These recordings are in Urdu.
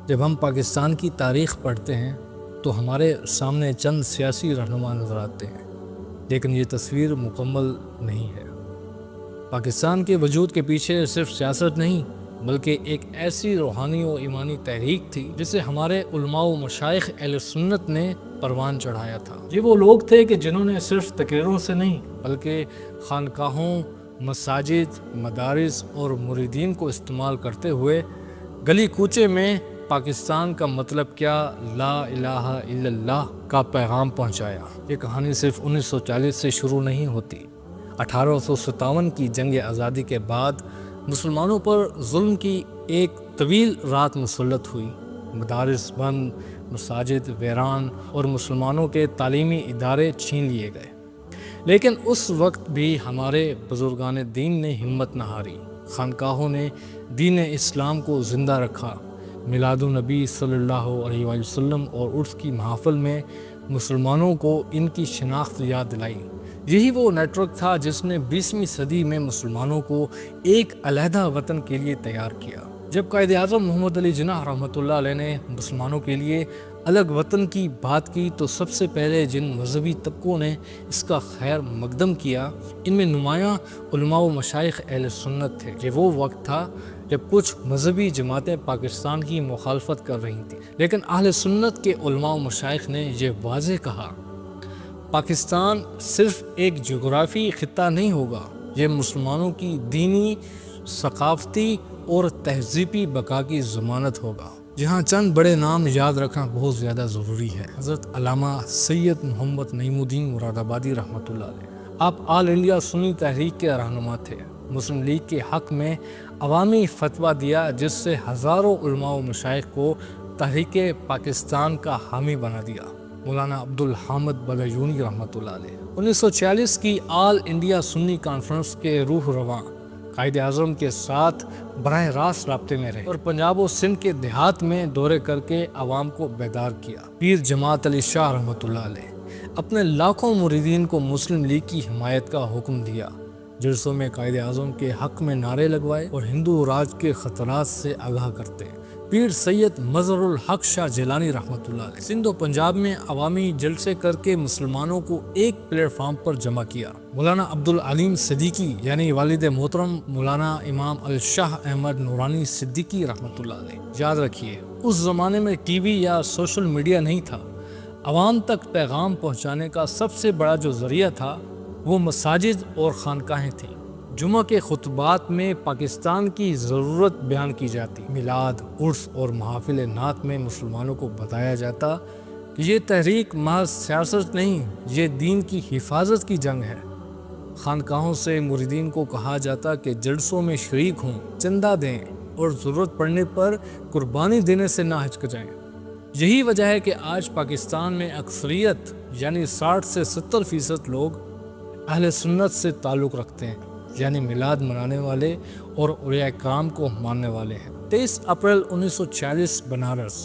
جب ہم پاکستان کی تاریخ پڑھتے ہیں تو ہمارے سامنے چند سیاسی رہنما نظر آتے ہیں، لیکن یہ تصویر مکمل نہیں ہے۔ پاکستان کے وجود کے پیچھے صرف سیاست نہیں بلکہ ایک ایسی روحانی و ایمانی تحریک تھی جسے ہمارے علماء و مشائخ اہل سنت نے پروان چڑھایا تھا۔ یہ وہ لوگ تھے کہ جنہوں نے صرف تقریروں سے نہیں بلکہ خانقاہوں، مساجد، مدارس اور مریدین کو استعمال کرتے ہوئے گلی کوچے میں پاکستان کا مطلب کیا، لا الہ الا اللہ کا پیغام پہنچایا۔ یہ کہانی صرف 1940 سے شروع نہیں ہوتی۔ 1857 کی جنگ آزادی کے بعد مسلمانوں پر ظلم کی ایک طویل رات مسلط ہوئی۔ مدارس بند، مساجد ویران اور مسلمانوں کے تعلیمی ادارے چھین لیے گئے، لیکن اس وقت بھی ہمارے بزرگان دین نے ہمت نہ ہاری۔ خانقاہوں نے دین اسلام کو زندہ رکھا۔ میلاد النبی صلی اللہ علیہ وآلہ وسلم اور عرس کی محافل میں مسلمانوں کو ان کی شناخت یاد دلائی۔ یہی وہ نیٹ ورک تھا جس نے 20ویں صدی میں مسلمانوں کو ایک علیحدہ وطن کے لیے تیار کیا۔ جب قائد اعظم محمد علی جناح رحمۃ اللہ علیہ نے مسلمانوں کے لیے الگ وطن کی بات کی تو سب سے پہلے جن مذہبی طبقوں نے اس کا خیر مقدم کیا ان میں نمایاں علماء و مشائخ اہل سنت تھے۔ یہ وہ وقت تھا جب کچھ مذہبی جماعتیں پاکستان کی مخالفت کر رہی تھیں، لیکن اہل سنت کے علماء و مشائخ نے یہ واضح کہا، پاکستان صرف ایک جغرافی خطہ نہیں ہوگا، یہ مسلمانوں کی دینی، ثقافتی اور تہذیبی بقا کی ضمانت ہوگا۔ جہاں چند بڑے نام یاد رکھنا بہت زیادہ ضروری ہے۔ حضرت علامہ سید محمد نعیم الدین مراد آبادی رحمۃ اللہ علیہ، آپ آل انڈیا سنی تحریک کے رہنما تھے۔ مسلم لیگ کے حق میں عوامی فتویٰ دیا جس سے ہزاروں علماء و مشائخ کو تحریک پاکستان کا حامی بنا دیا۔ مولانا عبدالحامد بغیونی رحمۃ اللہ علیہ 1946 کی آل انڈیا سنی کانفرنس کے روح رواں قائد اعظم کے ساتھ براہ راست رابطے میں رہے اور پنجاب و سندھ کے دیہات میں دورے کر کے عوام کو بیدار کیا۔ پیر جماعت علی شاہ رحمۃ اللہ علیہ اپنے لاکھوں مریدین کو مسلم لیگ کی حمایت کا حکم دیا۔ جلسوں میں قائد اعظم کے حق میں نعرے لگوائے اور ہندو راج کے خطرات سے آگاہ کرتے۔ پیر سید مظہر الحق شاہ جیلانی رحمۃ اللہ علیہ سندھ و پنجاب میں عوامی جلسے کر کے مسلمانوں کو ایک پلیٹ فارم پر جمع کیا۔ مولانا عبدالعلیم صدیقی یعنی والد محترم مولانا امام الشاہ احمد نورانی صدیقی رحمۃ اللہ علیہ، یاد رکھیے اس زمانے میں ٹی وی یا سوشل میڈیا نہیں تھا۔ عوام تک پیغام پہنچانے کا سب سے بڑا جو ذریعہ تھا وہ مساجد اور خانقاہیں تھیں۔ جمعہ کے خطبات میں پاکستان کی ضرورت بیان کی جاتی، میلاد، عرس اور محافل نعت میں مسلمانوں کو بتایا جاتا کہ یہ تحریک محض سیاست نہیں، یہ دین کی حفاظت کی جنگ ہے۔ خانقاہوں سے مریدین کو کہا جاتا کہ جلسوں میں شریک ہوں، چندہ دیں اور ضرورت پڑنے پر قربانی دینے سے نہ ہچکچائیں۔ یہی وجہ ہے کہ آج پاکستان میں اکثریت یعنی 60 سے 70% لوگ اہل سنت سے تعلق رکھتے ہیں، یعنی میلاد منانے والے اور اولیاء کرام کو ماننے والے ہیں۔ 23 اپریل 1946 بنارس،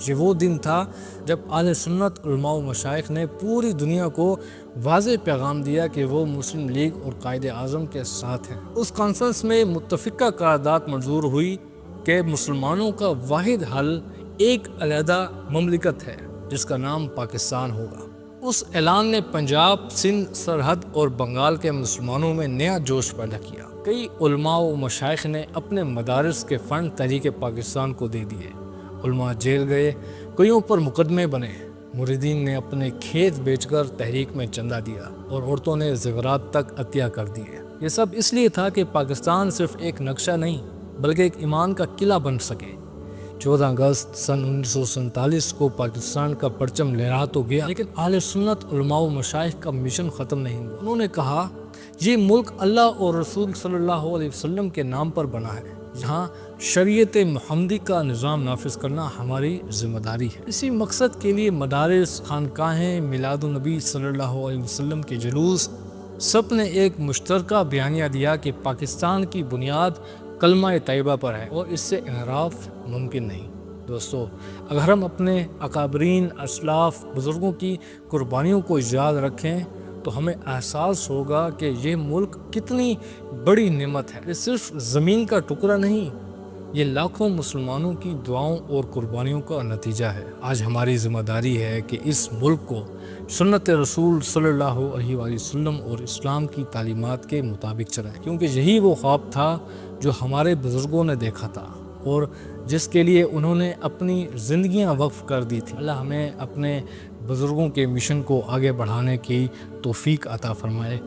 یہ وہ دن تھا جب اہل سنت علماء و مشائخ نے پوری دنیا کو واضح پیغام دیا کہ وہ مسلم لیگ اور قائد اعظم کے ساتھ ہیں۔ اس کانفرنس میں متفقہ قرارداد منظور ہوئی کہ مسلمانوں کا واحد حل ایک علیحدہ مملکت ہے جس کا نام پاکستان ہوگا۔ اس اعلان نے پنجاب، سندھ، سرحد اور بنگال کے مسلمانوں میں نیا جوش پیدا کیا۔ کئی علماء و مشائخ نے اپنے مدارس کے فنڈ تحریک پاکستان کو دے دیے۔ علماء جیل گئے، کئیوں پر مقدمے بنے۔ مریدین نے اپنے کھیت بیچ کر تحریک میں چندہ دیا اور عورتوں نے زیورات تک عطیہ کر دیے۔ یہ سب اس لیے تھا کہ پاکستان صرف ایک نقشہ نہیں بلکہ ایک ایمان کا قلعہ بن سکے۔ 14 اگست سن 1947 کو پاکستان کا پرچم لہرا تو گیا، لیکن اہل سنت علماء و مشائخ کا مشن ختم نہیں ہوا۔ انہوں نے کہا یہ ملک اللہ اور رسول صلی اللہ علیہ وسلم کے نام پر بنا ہے، یہاں شریعت محمدی کا نظام نافذ کرنا ہماری ذمہ داری ہے۔ اسی مقصد کے لیے مدارس، خانقاہیں، میلاد النبی صلی اللہ علیہ وسلم کے جلوس، سب نے ایک مشترکہ بیانیہ دیا کہ پاکستان کی بنیاد کلمہ طیبہ پر ہے اور اس سے انحراف ممکن نہیں۔ دوستو، اگر ہم اپنے اکابرین، اسلاف، بزرگوں کی قربانیوں کو یاد رکھیں تو ہمیں احساس ہوگا کہ یہ ملک کتنی بڑی نعمت ہے۔ یہ صرف زمین کا ٹکڑا نہیں یہ لاکھوں مسلمانوں کی دعاؤں اور قربانیوں کا نتیجہ ہے۔ آج ہماری ذمہ داری ہے کہ اس ملک کو سنت رسول صلی اللہ علیہ وآلہ وسلم اور اسلام کی تعلیمات کے مطابق چلائیں، کیونکہ یہی وہ خواب تھا جو ہمارے بزرگوں نے دیکھا تھا اور جس کے لیے انہوں نے اپنی زندگیاں وقف کر دی تھی۔ اللہ ہمیں اپنے بزرگوں کے مشن کو آگے بڑھانے کی توفیق عطا فرمائے۔